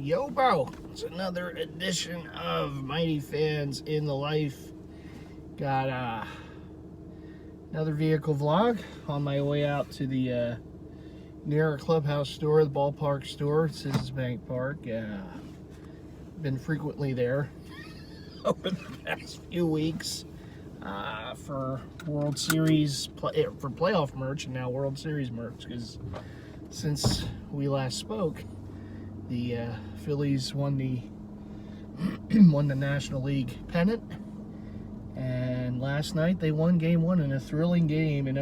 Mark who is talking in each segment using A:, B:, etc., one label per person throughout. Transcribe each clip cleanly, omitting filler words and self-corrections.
A: Yo, bro. It's another edition of Mighty Fans in the Life. Got another vehicle vlog on my way out to the near our clubhouse store, the ballpark store, Citizens Bank Park. Been frequently there over the past few weeks for World Series, for playoff merch, and now World Series merch, because since we last spoke, the Phillies won the National League pennant, and last night they won Game 1 in a thrilling game in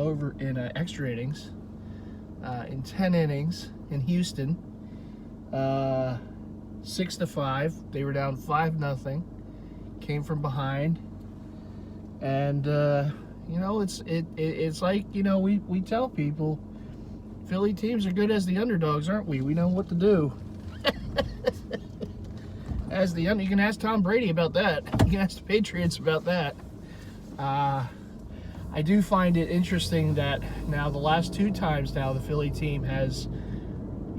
A: extra innings, in 10 innings in Houston, 6-5. They were down 5-0, came from behind, and it's like, we tell people, Philly teams are good as the underdogs, aren't we? We know what to do. You can ask Tom Brady about that. You can ask the Patriots about that. I do find it interesting that now the last two times now the Philly team has,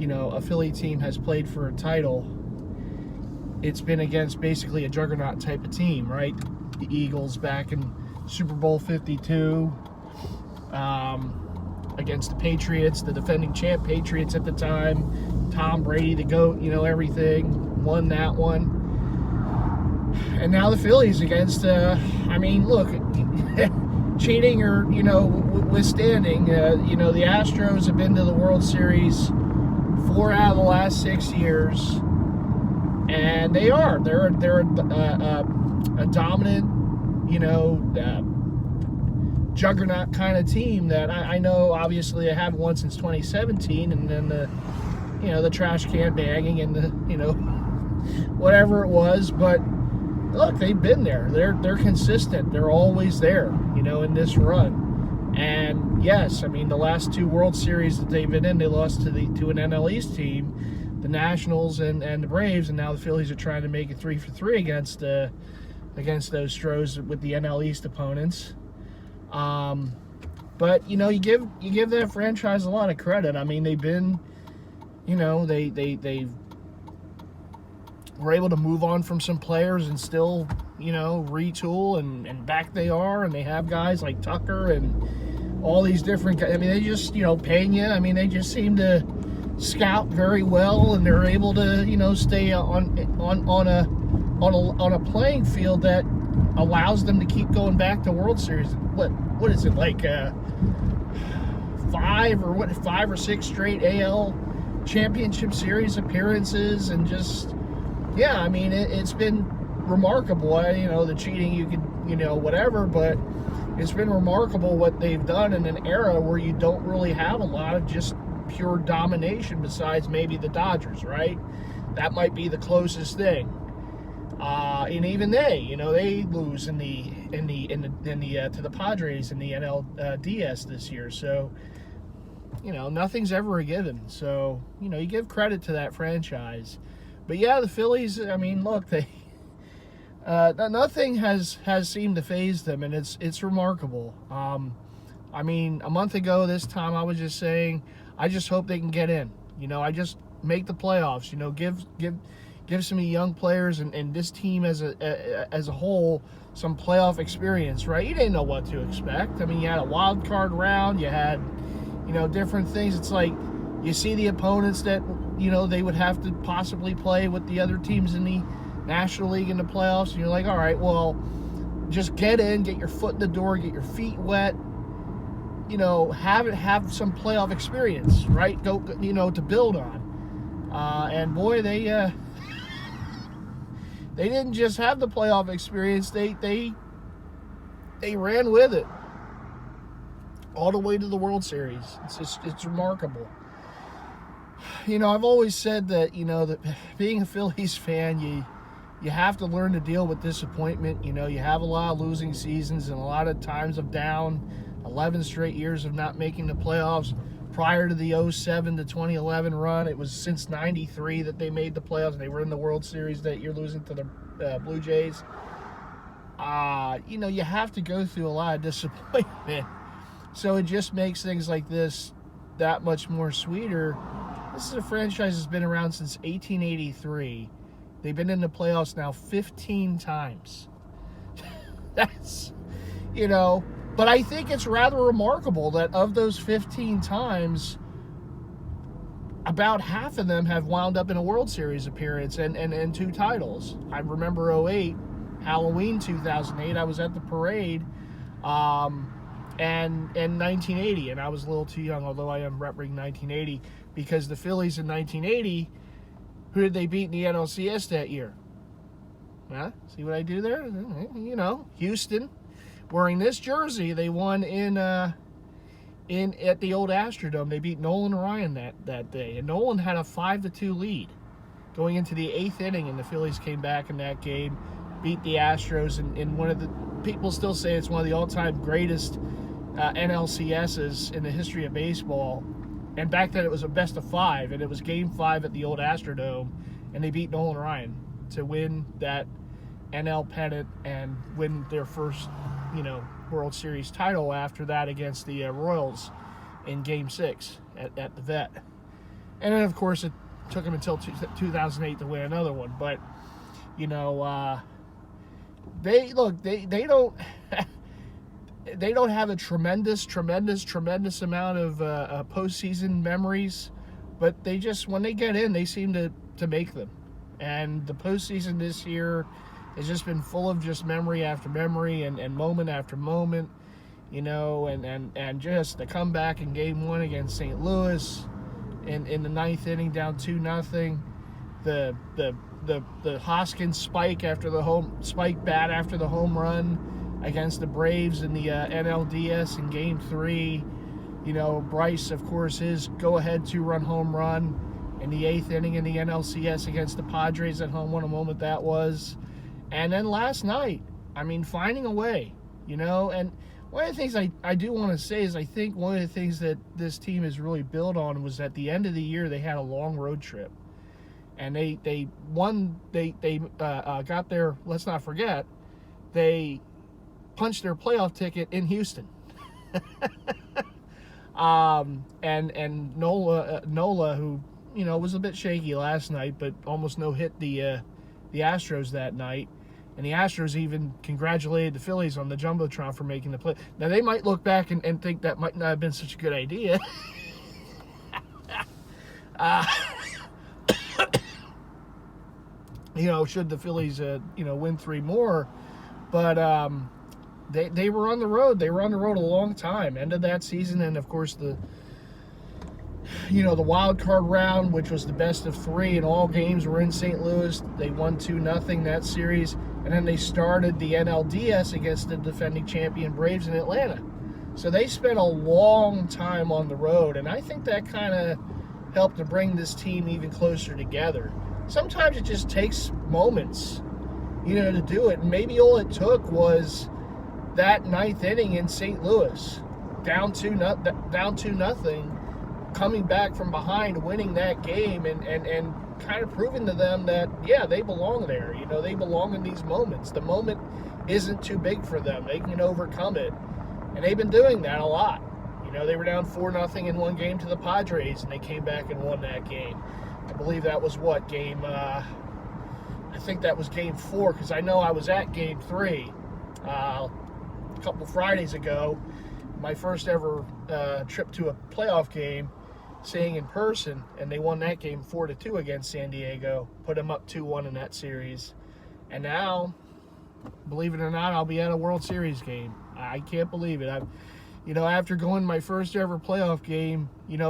A: a Philly team has played for a title, it's been against basically a juggernaut type of team, right? The Eagles back in Super Bowl 52, against the Patriots, the defending champ Patriots at the time. Tom Brady, the GOAT, everything, won that one. And now the Phillies against, look, cheating or, withstanding, the Astros have been to the World Series 4 out of the last 6 years. And they're a dominant, juggernaut kind of team that I know obviously I haven't won since 2017, and then the trash can banging and the whatever it was, but look, they've been there. They're consistent. They're always there, in this run. And yes, the last 2 World Series that they've been in, they lost to an NL East team, the Nationals and the Braves, and now the Phillies are trying to make it 3-3 against those Stros with the NL East opponents. But you give that franchise a lot of credit. They've been, they were able to move on from some players and still, retool, and back they are, and they have guys like Tucker and all these different guys. They just, Pena, they just seem to scout very well, and they're able to, stay on a playing field that allows them to keep going back to World Series. What is it, like 5 or 6 straight AL Championship Series appearances, and just, it's been remarkable. The cheating, you could, whatever, but it's been remarkable what they've done in an era where you don't really have a lot of just pure domination besides maybe the Dodgers, right? That might be the closest thing. And even they lose to the Padres in the NLDS this year. So, nothing's ever a given. So, you give credit to that franchise. But yeah, the Phillies, look, they nothing has seemed to faze them, and it's remarkable. A month ago this time I was just saying, I just hope they can get in. I just make the playoffs. Give some young players and this team as a whole some playoff experience, right? You didn't know what to expect. You had a wild card round. You had, different things. It's like you see the opponents that, they would have to possibly play with the other teams in the National League in the playoffs. And you're like, all right, well, just get in, get your foot in the door, get your feet wet, have some playoff experience, right? Go, to build on. And boy, they didn't just have the playoff experience. They ran with it all the way to the World Series. It's remarkable. I've always said that, that being a Phillies fan, you have to learn to deal with disappointment. You have a lot of losing seasons and a lot of times of down, 11 straight years of not making the playoffs. Prior to the 2007 to 2011 run, it was since 93 that they made the playoffs. They were in the World Series that year, losing to the Blue Jays. You have to go through a lot of disappointment. So it just makes things like this that much more sweeter. This is a franchise that's been around since 1883. They've been in the playoffs now 15 times. That's, but I think it's rather remarkable that of those 15 times, about half of them have wound up in a World Series appearance and 2 titles. I remember 2008, Halloween 2008, I was at the parade, and 1980, and I was a little too young, although I am repping 1980, because the Phillies in 1980, who did they beat in the NLCS that year? Huh? See what I do there? Houston. Wearing this jersey, they won at the old Astrodome. They beat Nolan Ryan that day, and Nolan had a 5-2 lead going into the 8th inning, and the Phillies came back in that game, beat the Astros, in one of the, people still say it's one of the all-time greatest NLCSs in the history of baseball. And back then it was a best of 5, and it was Game 5 at the old Astrodome, and they beat Nolan Ryan to win that NL pennant and win their first, World Series title after that against the Royals in Game 6 at the Vet. And then, of course, it took them until 2008 to win another one. But, they don't they don't have a tremendous amount of postseason memories, but they just, when they get in, they seem to make them. And the postseason this year has just been full of just memory after memory and moment after moment, and just the comeback in Game 1 against St. Louis in the 9th inning down 2-0, the Hoskins spike bat after the home run against the Braves in the NLDS in Game 3. Bryce, of course, his go-ahead 2-run home run in the 8th inning in the NLCS against the Padres at home. What a moment that was. And then last night, finding a way, and one of the things I do want to say is I think one of the things that this team is really built on was at the end of the year, they had a long road trip. And they got their, let's not forget, they punched their playoff ticket in Houston. And Nola, who, was a bit shaky last night, but almost no hit the Astros that night. And the Astros even congratulated the Phillies on the Jumbotron for making the play. Now, they might look back and think that might not have been such a good idea. Should the Phillies, win 3 more. But they were on the road. They were on the road a long time. End of that season, and, of course, the wild card round, which was the best of 3, and all games were in St. Louis. They won 2-0 that series, and then they started the NLDS against the defending champion Braves in Atlanta. So they spent a long time on the road, and I think that kind of helped to bring this team even closer together. Sometimes it just takes moments, to do it, and maybe all it took was that 9th inning in St. Louis, down 2-0. Coming back from behind, winning that game, and kind of proving to them that, yeah, they belong there. They belong in these moments. The moment isn't too big for them. They can overcome it. And they've been doing that a lot. They were down 4-0 in one game to the Padres, and they came back and won that game. I believe that was I think that was Game 4, because I know I was at Game 3 a couple Fridays ago. My first ever trip to a playoff game, seeing in person, and they won that game 4-2 against San Diego, put them up 2-1 in that series. And now, believe it or not, I'll be at a World Series game. I can't believe it. After going my first ever playoff game,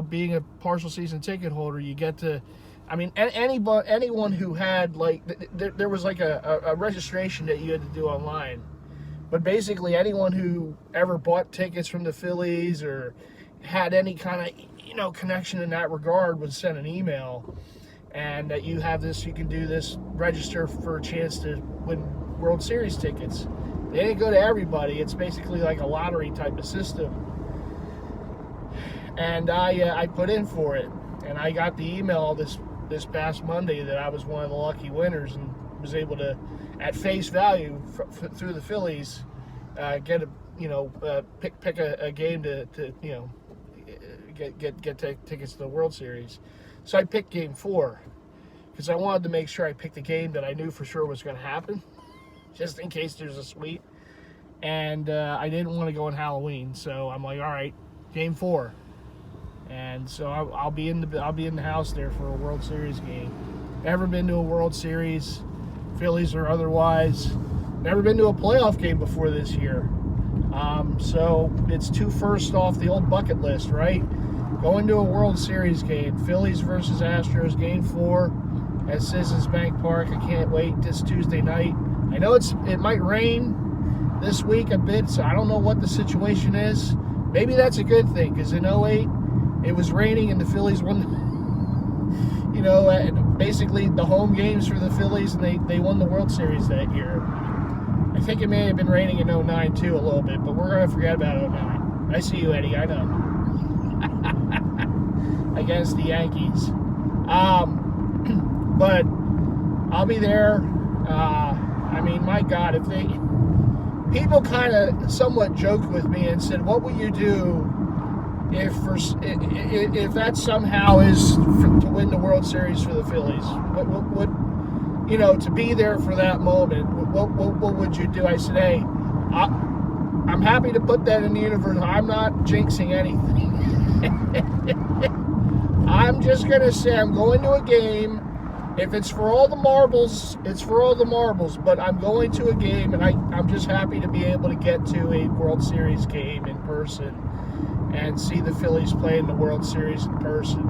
A: being a partial season ticket holder, you get to, anyone who had, there was a registration that you had to do online. But basically, anyone who ever bought tickets from the Phillies or had any kind of, connection in that regard would send an email, and that you have this, you can do this, register for a chance to win World Series tickets. They didn't go to everybody. It's basically like a lottery type of system. And I put in for it, and I got the email this past Monday that I was one of the lucky winners, and was able to, at face value, through the Phillies, get pick a game to get tickets to the World Series. So I picked Game 4 because I wanted to make sure I picked a game that I knew for sure was going to happen, just in case there's a sweep. And I didn't want to go on Halloween, so I'm like, all right, Game 4. And so I'll be in the house there for a World Series game. Never been to a World Series, Phillies or otherwise. Never been to a playoff game before this year. So it's 2 firsts off the old bucket list, right? Going to a World Series game, Phillies versus Astros, Game 4 at Citizens Bank Park. I can't wait. This Tuesday night. I know it might rain this week a bit, so I don't know what the situation is. Maybe that's a good thing, because in 08, it was raining and the Phillies won, basically the home games for the Phillies, and they won the World Series that year. I think it may have been raining in 09 too a little bit, but we're going to forget about 09. I see you, Eddie, I know. Against the Yankees. But I'll be there. I mean, my God, people kind of somewhat joked with me and said, what will you do if that somehow is to win the World Series for the Phillies? What to be there for that moment, what would you do? I said, hey, I'm happy to put that in the universe. I'm not jinxing anything. I'm just going to say I'm going to a game. If it's for all the marbles, it's for all the marbles. But I'm going to a game, and I'm just happy to be able to get to a World Series game in person and see the Phillies play in the World Series in person.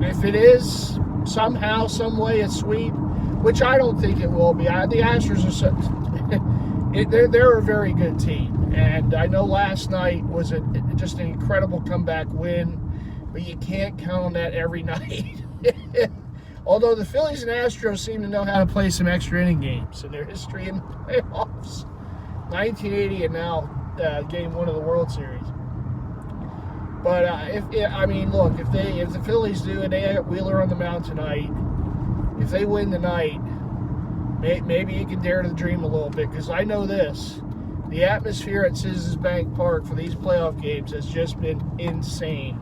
A: If it is somehow, some way a sweep, which I don't think it will be. The Astros are they're a very good team, and I know last night was just an incredible comeback win, but you can't count on that every night. Although the Phillies and Astros seem to know how to play some extra inning games in their history in the playoffs. 1980 and now Game 1 of the World Series. But if the Phillies do, and they got Wheeler on the mound tonight, if they win tonight, maybe you can dare to dream a little bit, because I know this. The atmosphere at Citizens Bank Park for these playoff games has just been insane.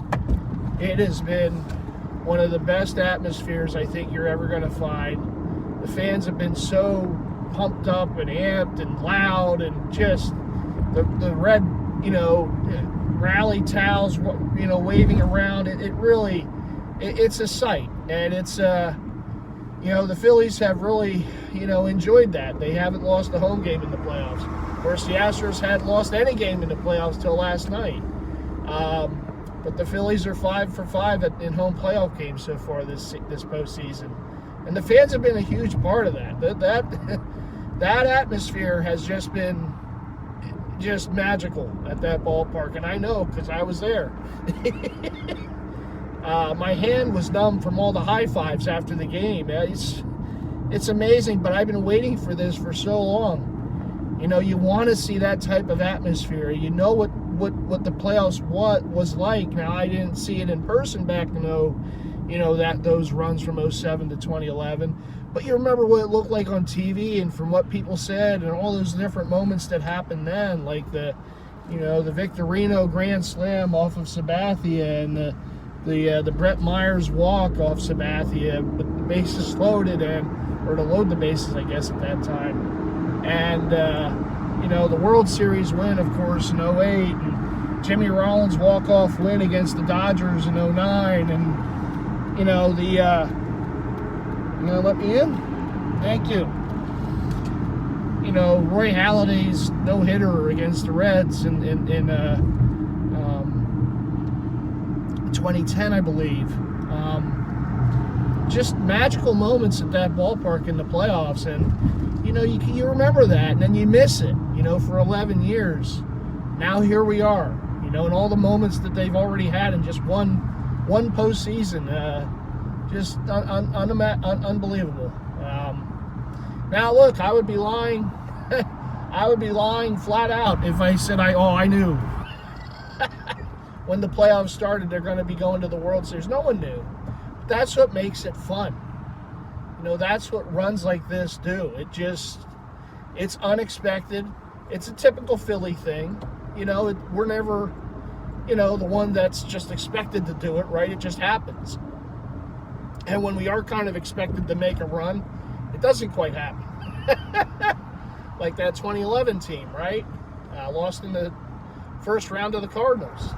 A: It has been one of the best atmospheres I think you're ever going to find. The fans have been so pumped up and amped and loud, and just the red, rally towels, waving around. It's a sight, and it's the Phillies have really, enjoyed that. They haven't lost a home game in the playoffs. Of course, the Astros hadn't lost any game in the playoffs till last night. But the Phillies are 5 for 5 in home playoff games so far this postseason, and the fans have been a huge part of that. That atmosphere has just been magical at that ballpark, and I know because I was there. My hand was numb from all the high fives after the game. It's amazing, but I've been waiting for this for so long. You want to see that type of atmosphere. You know what the playoffs was like. Now, I didn't see it in person back in those runs from 07 to 2011. But you remember what it looked like on TV, and from what people said, and all those different moments that happened then, like the Victorino grand slam off of Sabathia, and the Brett Myers walk off Sabathia with the bases loaded, or to load the bases, I guess, at that time. And the World Series win, of course, in 08, and Jimmy Rollins walk-off win against the Dodgers in 09, and you gonna let me in? Thank you. Roy Halladay's no-hitter against the Reds in 2010, I believe. Just magical moments at that ballpark in the playoffs, and you remember that, and then you miss it, for 11 years. Now here we are, and all the moments that they've already had in just one postseason. Just unbelievable. Now, look, I would be lying. I would be lying flat out if I said I knew. When the playoffs started, they're going to be going to the World Series. No one knew. That's what makes it fun. That's what runs like this do. It's unexpected. It's a typical Philly thing. We're never the one that's just expected to do it, right? It just happens. And when we are kind of expected to make a run, it doesn't quite happen. Like that 2011 team, right? Lost in the first round of the Cardinals.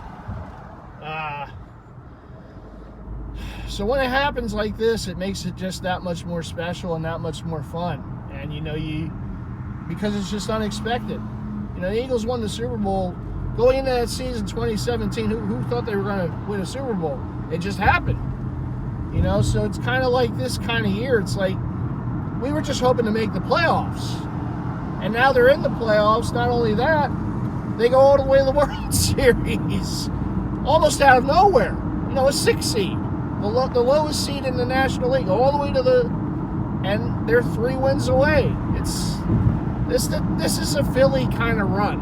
A: So when it happens like this, it makes it just that much more special and that much more fun. And because it's just unexpected. The Eagles won the Super Bowl going into that season 2017. Who thought they were going to win a Super Bowl? It just happened. So it's kind of like this kind of year. It's like we were just hoping to make the playoffs. And now they're in the playoffs. Not only that, they go all the way to the World Series. Almost out of nowhere. A 6 seed. The lowest seed in the National League. All the way to and they're 3 wins away. This is a Philly kind of run,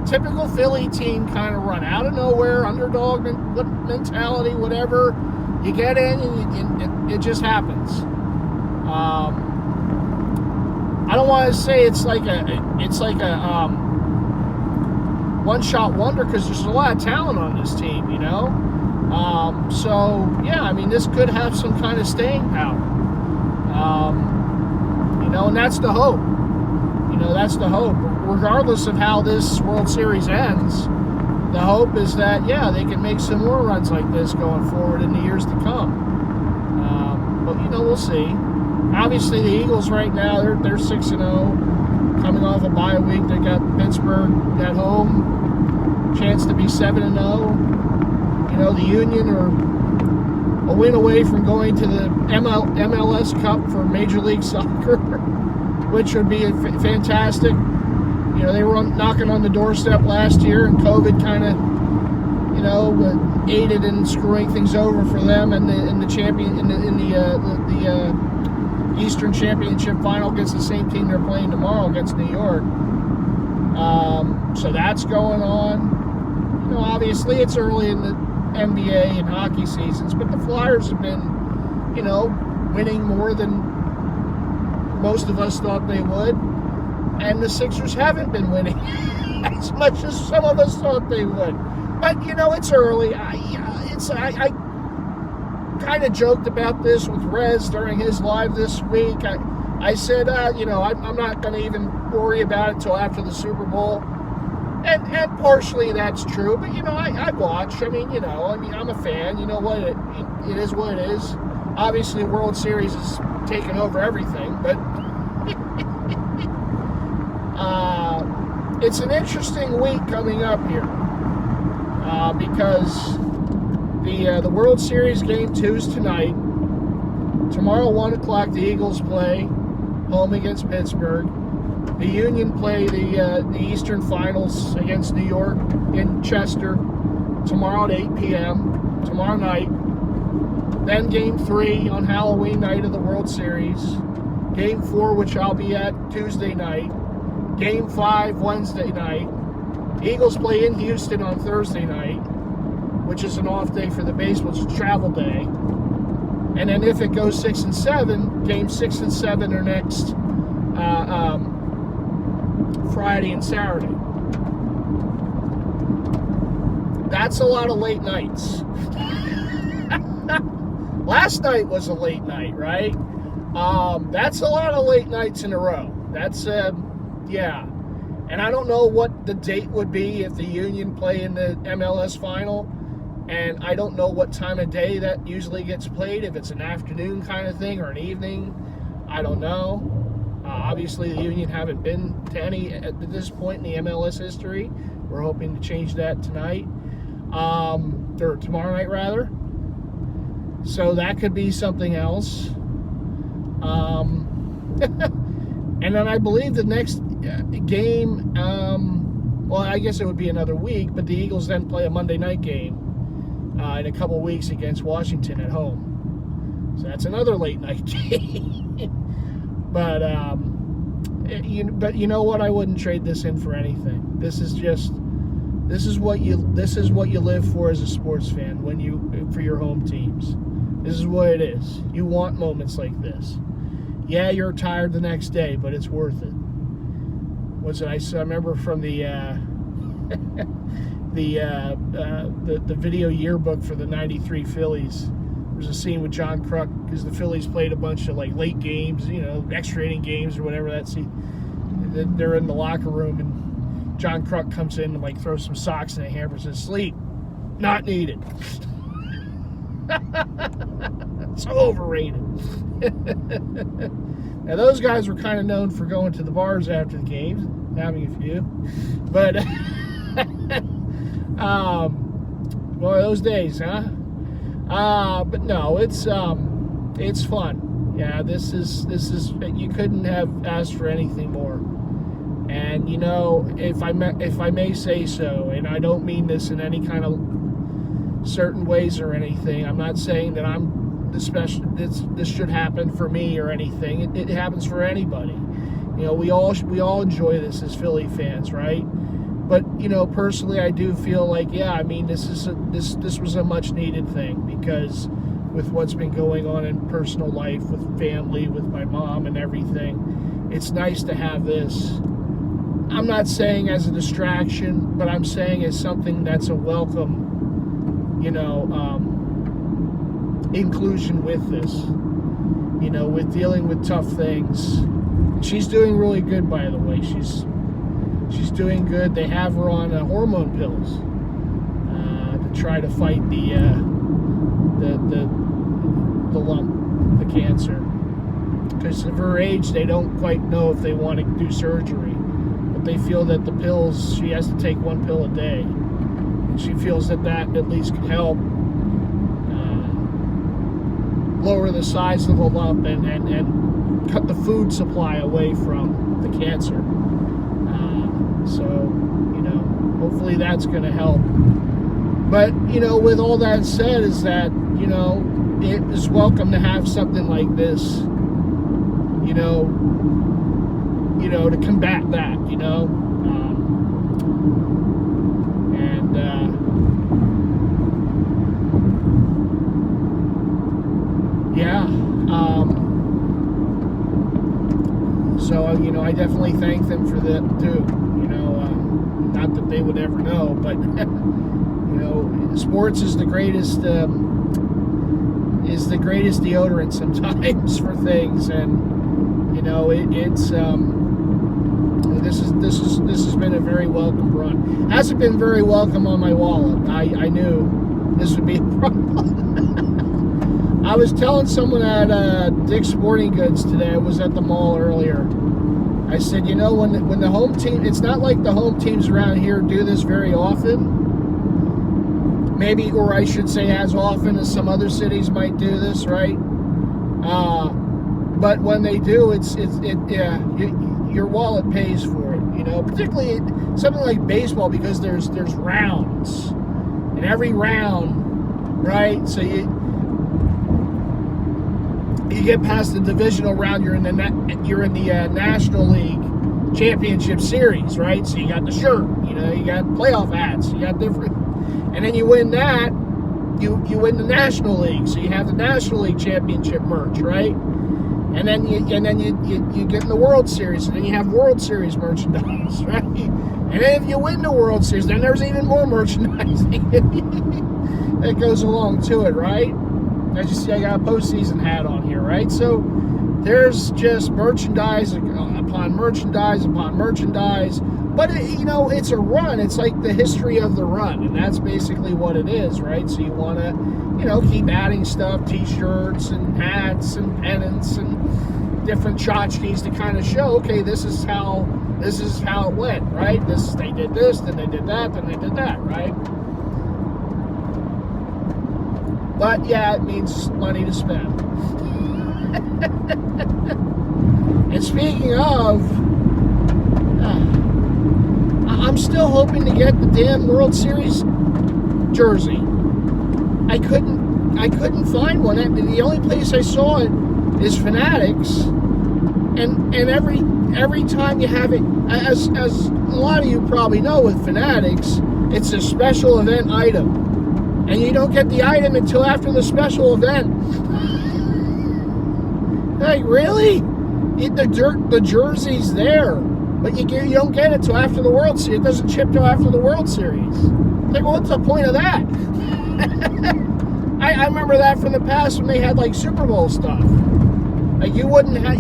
A: Typical Philly team kind of run. Out of nowhere, underdog mentality, whatever. You get in and it just happens. I don't want to say it's like a one-shot wonder because there's a lot of talent on this team, So yeah, this could have some kind of staying power. And that's the hope. That's the hope. Regardless of how this World Series ends, the hope is that, they can make some more runs like this going forward in the years to come. But, we'll see. Obviously, the Eagles right now, they're 6-0, coming off a bye week. They got Pittsburgh at home, chance to be 7-0. The Union are a win away from going to the MLS Cup for Major League Soccer, which would be fantastic. They were knocking on the doorstep last year, and COVID kind of, aided in screwing things over for them. And in the Eastern Championship final against the same team they're playing tomorrow against New York. So that's going on. Obviously it's early in the NBA and hockey seasons, but the Flyers have been, winning more than most of us thought they would. And the Sixers haven't been winning as much as some of us thought they would. But, it's early. I kind of joked about this with Rez during his live this week. I said, I'm not going to even worry about it until after the Super Bowl. And partially that's true. But, I watch. I'm a fan. What? It is what it is. Obviously, World Series is taking over everything. But it's an interesting week coming up here because the World Series Game 2 is tonight. Tomorrow, 1 o'clock, the Eagles play home against Pittsburgh. The Union play the Eastern Finals against New York in Chester tomorrow at 8 p.m. tomorrow night. Then Game 3 on Halloween night of the World Series. Game 4, which I'll be at Tuesday night. Game 5 Wednesday night. Eagles play in Houston on Thursday night, which is an off day for the baseball. It's a travel day. And then if it goes 6 and 7, Game 6 and 7 are next Friday and Saturday. That's a lot of late nights. Last night was a late night, right? That's a lot of late nights in a row. That's, yeah. And I don't know what the date would be if the Union play in the MLS final. And I don't know what time of day that usually gets played, if it's an afternoon kind of thing or an evening. I don't know. Obviously, the Union haven't been to any at this point in the MLS history. We're hoping to change that tonight. Or tomorrow night, rather. So that could be something else. And then I believe the next game, well, I guess it would be another week, but the Eagles then play a Monday night game in a couple weeks against Washington at home. So that's another late night game. But you know what? I wouldn't trade this in for anything. This is what you live for as a sports fan for your home teams. This is what it is. You want moments like this. Yeah, you're tired the next day, but it's worth it. I remember from the the video yearbook for the '93 Phillies. There's a scene with John Kruk because the Phillies played a bunch of like late games, extra inning games or whatever. They're in the locker room and John Kruk comes in and like throws some socks in a hamper and says, "Sleep, not needed." So overrated. Now those guys were kind of known for going to the bars after the games, having a few, but boy, those days, huh? But no, it's fun. Yeah, this is you couldn't have asked for anything more. And if I may say so, and I don't mean this in any kind of certain ways or anything. I'm not saying that I'm the special. This should happen for me or anything. It happens for anybody. We all enjoy this as Philly fans, right? But personally, I do feel like, yeah, I mean, this was a much needed thing, because with what's been going on in personal life, with family, with my mom and everything, it's nice to have this. I'm not saying as a distraction, but I'm saying as something that's a welcome, inclusion with this, with dealing with tough things. She's doing really good, by the way. She's doing good. They have her on hormone pills to try to fight the lump, the cancer. Because of her age, they don't quite know if they want to do surgery, but they feel that the pills, she has to take one pill a day. She feels that at least could help lower the size of the lump and cut the food supply away from the cancer. So, hopefully that's going to help. But, with all that said, is that, it is welcome to have something like this, to combat that, So, I definitely thank them for that too. Not that they would ever know, but sports is the greatest deodorant sometimes for things, and this has been a very welcome run. Hasn't been very welcome on my wallet. I knew this would be a problem. I was telling someone at Dick's Sporting Goods today, I was at the mall earlier, I said, when the home team, it's not like the home teams around here do this very often. Maybe, or I should say as often as some other cities might do this, right? But when they do, your wallet pays for it, particularly something like baseball, because there's rounds, and every round, right? So you get past the divisional round, you're in the National League Championship Series, right? So you got the shirt, you got playoff hats, you got different, and then you win that, you win the National League, so you have the National League Championship merch, right? And then you get in the World Series, and then you have World Series merchandise, right? And then if you win the World Series, then there's even more merchandising that goes along to it, right? As you see, I got a postseason hat on here, right? So there's just merchandise upon merchandise upon merchandise. But, it's a run. It's like the history of the run, and that's basically what it is, right? So you want to, keep adding stuff, T-shirts and hats and pennants and different tchotchkes to kind of show, okay, this is how it went, right? They did this, then they did that, then they did that, right? But, yeah, it means money to spend. And speaking of, I'm still hoping to get the damn World Series jersey. I couldn't find one. The only place I saw it is Fanatics. And every time you have it, as a lot of you probably know with Fanatics, it's a special event item. And you don't get the item until after the special event. Like, really? The jersey's there, but you don't get it till after the World Series. It doesn't ship till after the World Series. Like, what's the point of that? I remember that from the past when they had like Super Bowl stuff. Like, you wouldn't have,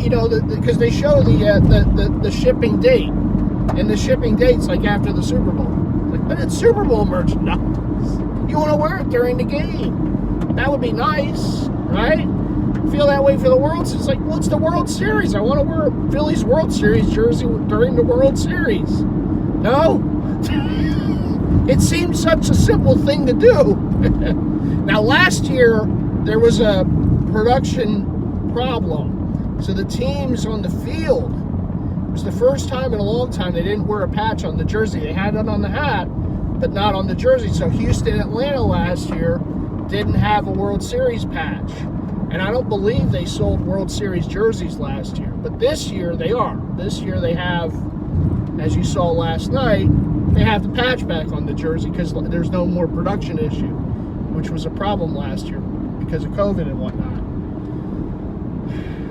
A: because they show the shipping date, and the shipping date's like after the Super Bowl. Like, but it's Super Bowl merchandise. You want to wear it during the game. That would be nice, right? Feel that way for the World Series. It's like, well, it's the World Series. I want to wear a Phillies World Series jersey during the World Series. No? It seems such a simple thing to do. Now, last year, there was a production problem. So the teams on the field, it was the first time in a long time they didn't wear a patch on the jersey. They had it on the hat, but not on the jersey. So Houston, Atlanta last year didn't have a World Series patch. And I don't believe they sold World Series jerseys last year. But this year they are. This year they have, as you saw last night, they have the patch back on the jersey because there's no more production issue, which was a problem last year because of COVID and whatnot.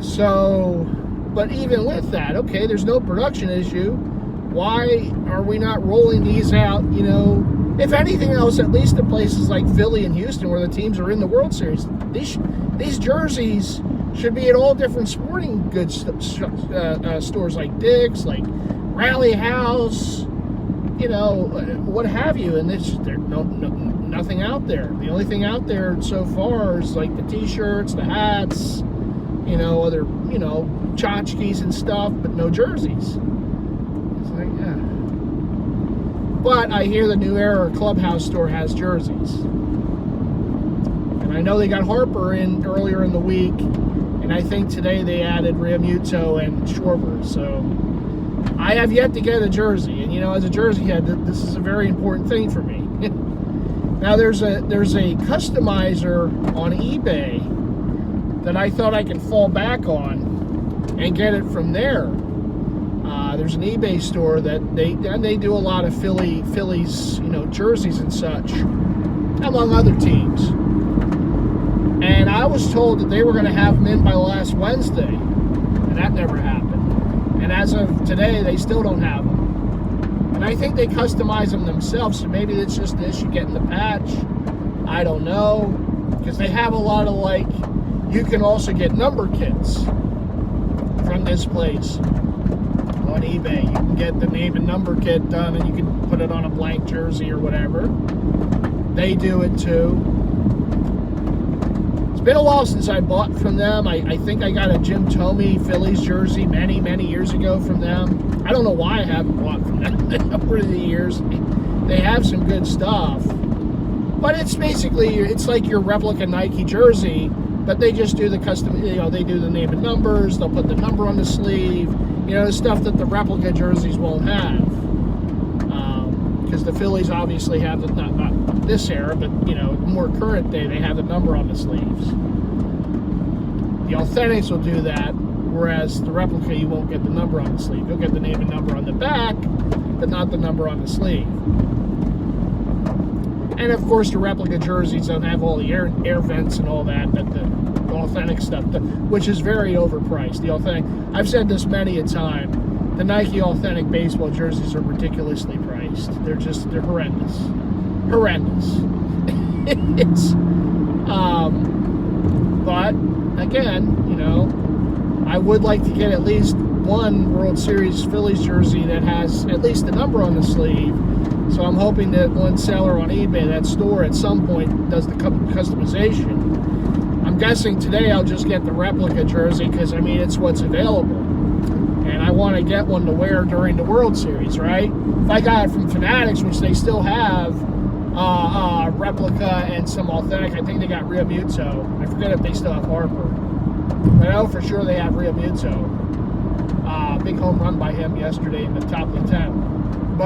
A: So, but even with that, okay, there's no production issue. Why are we not rolling these out, if anything else, at least in places like Philly and Houston where the teams are in the World Series? These jerseys should be at all different sporting goods stores like Dick's, like Rally House, what have you. And there's nothing out there. The only thing out there so far is like the T-shirts, the hats, other, tchotchkes and stuff, but no jerseys. It's like, yeah. But I hear the New Era Clubhouse store has jerseys. And I know they got Harper in earlier in the week, and I think today they added Realmuto and Schwarber. So I have yet to get a jersey, and as a jersey head, this is a very important thing for me. Now there's a customizer on eBay that I thought I could fall back on and get it from there. There's an eBay store that they do a lot of Phillies, jerseys and such, among other teams. And I was told that they were going to have them in by last Wednesday, and that never happened. And as of today, they still don't have them. And I think they customize them themselves, so maybe it's just the issue getting the patch. I don't know, because they have a lot of you can also get number kits from this place on eBay. You can get the name and number kit done, and you can put it on a blank jersey or whatever. They do it too. It's been a while since I bought from them. I think I got a Jim Thome Phillies jersey many, many years ago from them. I don't know why I haven't bought from them over the years. They have some good stuff. But it's basically, it's like your replica Nike jersey, but they just do the custom, they do the name and numbers, they'll put the number on the sleeve, the stuff that the replica jerseys won't have. Because the Phillies obviously have, not this era, but, more current day, they have the number on the sleeves. The Authentics will do that, whereas the replica, you won't get the number on the sleeve. You'll get the name and number on the back, but not the number on the sleeve. And of course, the replica jerseys don't have all the air vents and all that, but the authentic stuff, which is very overpriced. The authentic, I've said this many a time, the Nike authentic baseball jerseys are ridiculously priced. They're horrendous. But again, I would like to get at least one World Series Phillies jersey that has at least the number on the sleeve. So I'm hoping that one seller on eBay, that store, at some point does the customization. I'm guessing today I'll just get the replica jersey because, it's what's available. And I want to get one to wear during the World Series, right? If I got it from Fanatics, which they still have, replica and some authentic, I think they got Realmuto. I forget if they still have Harper. But I know for sure they have Realmuto. Big home run by him yesterday in the top of the 10th.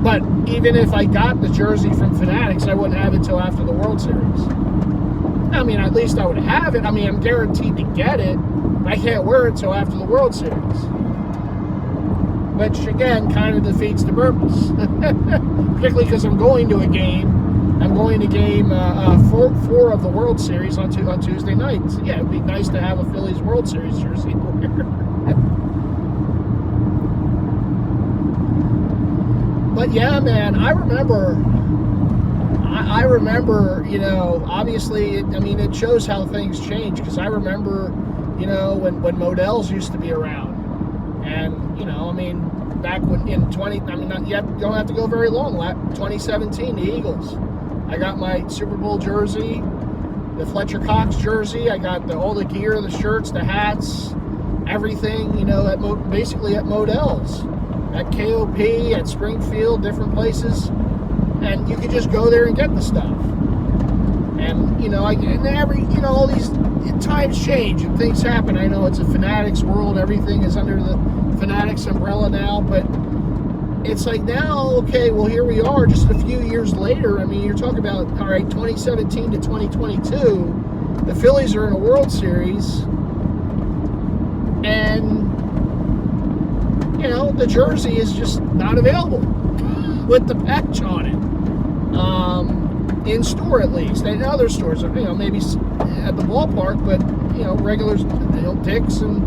A: But even if I got the jersey from Fanatics, I wouldn't have it till after the World Series. At least I would have it. I'm guaranteed to get it. I can't wear it till after the World Series. Which, again, kind of defeats the purpose. Particularly because I'm going to a game. I'm going to game 4 of the World Series on Tuesday nights. Yeah, it'd be nice to have a Phillies World Series jersey. But yeah, man, I remember, you know, obviously, it shows how things change, because I remember, you know, when Models used to be around. And, you know, back when you don't have to go very long. 2017, the Eagles. I got my Super Bowl jersey, the Fletcher Cox jersey. I got all the gear, the shirts, the hats, everything, you know, basically at Models. At KOP, at Springfield, different places. And you could just go there and get the stuff. And, you know, all these times change and things happen. I know it's a Fanatics world. Everything is under the Fanatics umbrella now. But it's like now, okay, well, here we are just a few years later. You're talking about, all right, 2017 to 2022. The Phillies are in a World Series. And, you know, the jersey is just not available with the patch on it. In store, at least. In other stores, you know, maybe at the ballpark, but, you know, regulars, you know, Dick's and,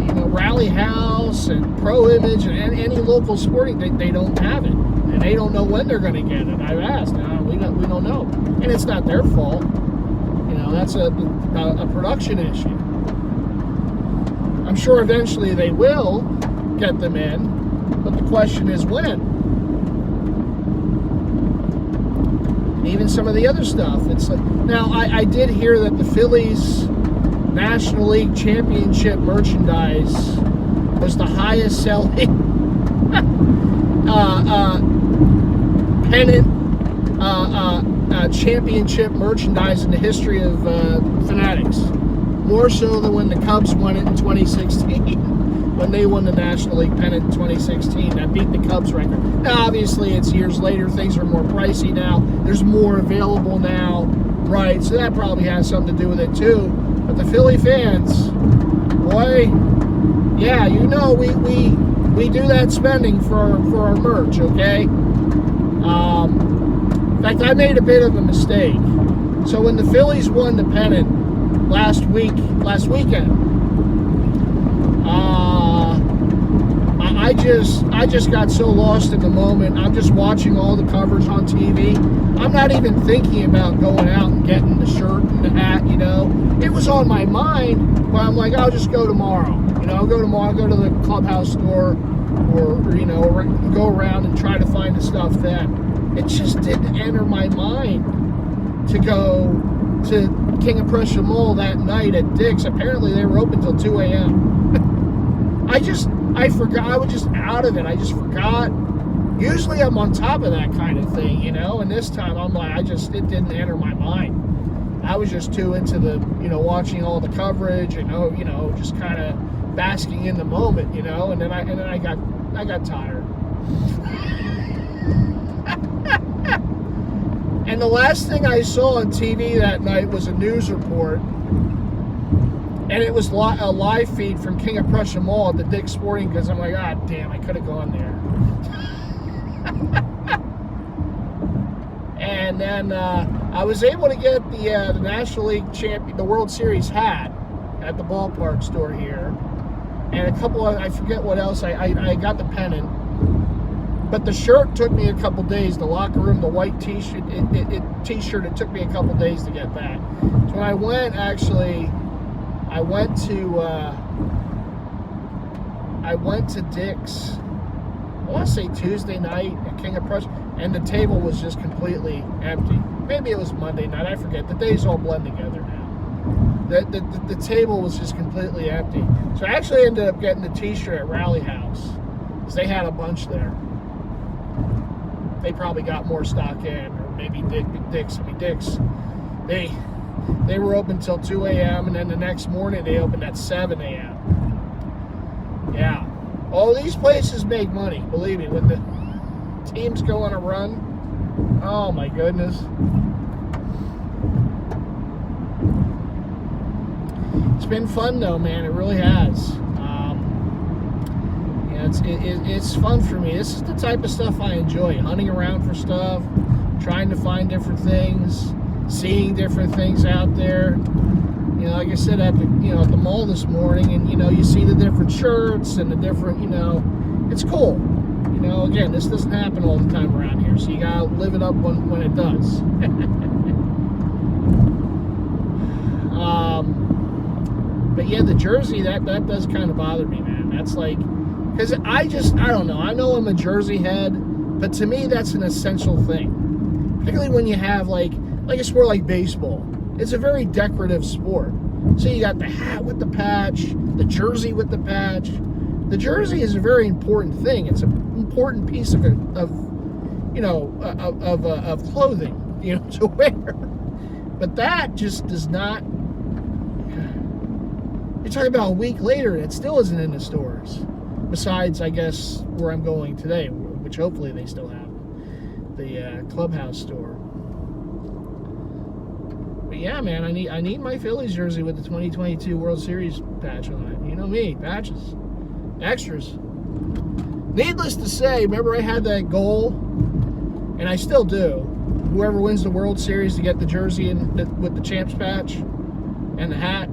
A: you know, Rally House and Pro Image and any local sporting, they don't have it. And they don't know when they're going to get it. I've asked. No, we don't know. And it's not their fault. You know, that's a production issue. I'm sure eventually they will get them in, but the question is when. Even some of the other stuff. It's like, now I did hear that the Phillies National League Championship merchandise was the highest selling pennant championship merchandise in the history of Fanatics. More so than when the Cubs won it in 2016. When they won the National League pennant in 2016. That beat the Cubs record. Now, obviously, it's years later. Things are more pricey now. There's more available now, right? So that probably has something to do with it, too. But the Philly fans, boy, yeah, you know, we do that spending for our merch, okay? In fact, I made a bit of a mistake. So when the Phillies won the pennant last weekend, I just got so lost in the moment. I'm just watching all the coverage on TV. I'm not even thinking about going out and getting the shirt and the hat, you know. It was on my mind, but I'm like, I'll just go tomorrow. You know, I'll go tomorrow, go to the clubhouse store, or you know, go around and try to find the stuff then. It just didn't enter my mind to go to King of Prussia Mall that night at Dick's. Apparently they were open till 2 a.m. I forgot. I was just out of it. I just forgot. Usually I'm on top of that kind of thing, you know, and this time I'm like, it didn't enter my mind. I was just too into the, you know, watching all the coverage and, you know, just kind of basking in the moment, you know, and then I got tired. And the last thing I saw on TV that night was a news report. And it was a live feed from King of Prussia Mall at the Dick's Sporting Goods. I'm like, damn, I could have gone there. And then I was able to get the National League champion, the World Series hat at the ballpark store here. And a couple of, I forget what else, I got the pennant. But the shirt took me a couple days. The locker room, the white t-shirt, t-shirt, it took me a couple days to get that. So when I went, actually, I went to Dick's, I want to say Tuesday night at King of Prussia, and the table was just completely empty. Maybe it was Monday night, I forget. The days all blend together now. The table was just completely empty. So I actually ended up getting the t-shirt at Rally House, because they had a bunch there. They probably got more stock in, or maybe Dick's. They were open till 2 a.m. and then the next morning they opened at 7 a.m. Yeah. All these places make money, believe me. When the teams go on a run, oh my goodness. It's been fun though, man. It really has. It's fun for me. This is the type of stuff I enjoy. Hunting around for stuff, trying to find different things, seeing different things out there. You know, like I said, at the mall this morning, and you know, you see the different shirts and the different, you know, it's cool. You know, again, this doesn't happen all the time around here, so you gotta live it up when it does. But yeah, the jersey, that does kind of bother me, man. That's like, because I don't know. I know I'm a jersey head, but to me, that's an essential thing. Particularly when you have like a sport like baseball. It's a very decorative sport. So you got the hat with the patch, the jersey with the patch. The jersey is a very important thing. It's an important piece of clothing, to wear. But that just does not. You're talking about a week later, and it still isn't in the stores. Besides, I guess, where I'm going today, which hopefully they still have, the Clubhouse store. But yeah, man, I need my Phillies jersey with the 2022 World Series patch on it. You know me, patches, extras. Needless to say, remember I had that goal, and I still do. Whoever wins the World Series to get the jersey with the champs patch and the hat.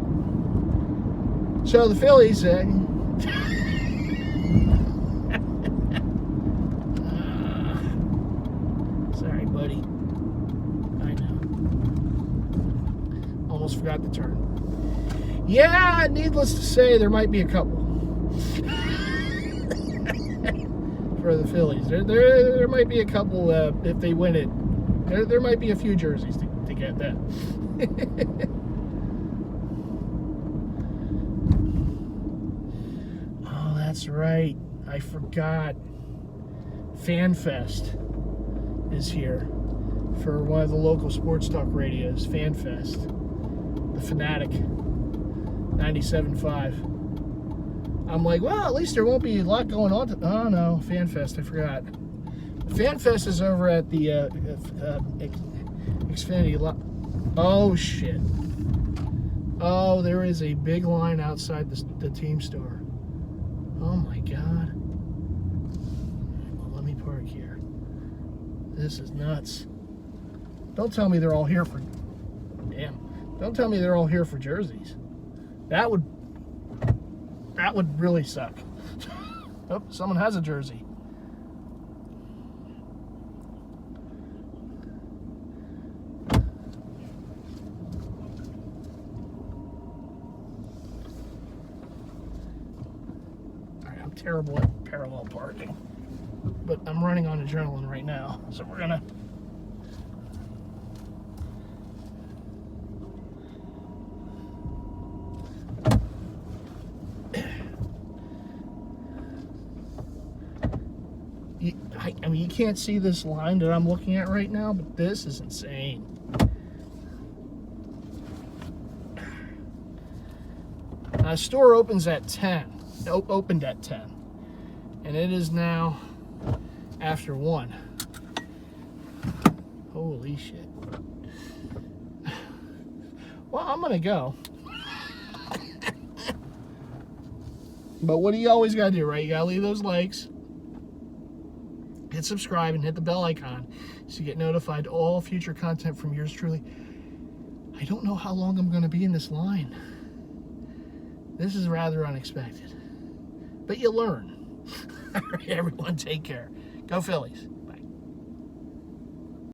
A: So the Phillies, sorry, buddy. I know. Almost forgot the turn. Yeah, needless to say, there might be a couple for the Phillies. There might be a couple if they win it. There might be a few jerseys to get that. That's right. I forgot. FanFest is here for one of the local sports talk radios. FanFest. The Fanatic. 97.5. I'm like, well, at least there won't be a lot going on. Oh, no. FanFest. I forgot. FanFest is over at the Xfinity lot. Oh, shit. Oh, there is a big line outside the team store. Oh my God. Well, let me park here. This is nuts. Don't tell me they're all here for... Damn. Don't tell me they're all here for jerseys. That would really suck. Oh, someone has a jersey. Terrible at parallel parking, but I'm running on adrenaline right now, so we're gonna I mean, you can't see this line that I'm looking at right now, but this is insane. Store opens at 10. Opened at 10, and it is now after 1. Holy shit. Well, I'm gonna go. But what do you always gotta do, right? You gotta leave those likes, hit subscribe, and hit the bell icon so you get notified all future content from yours truly. I don't know how long I'm gonna be in this line. This is rather unexpected. But you learn. All right, everyone, take care. Go Phillies.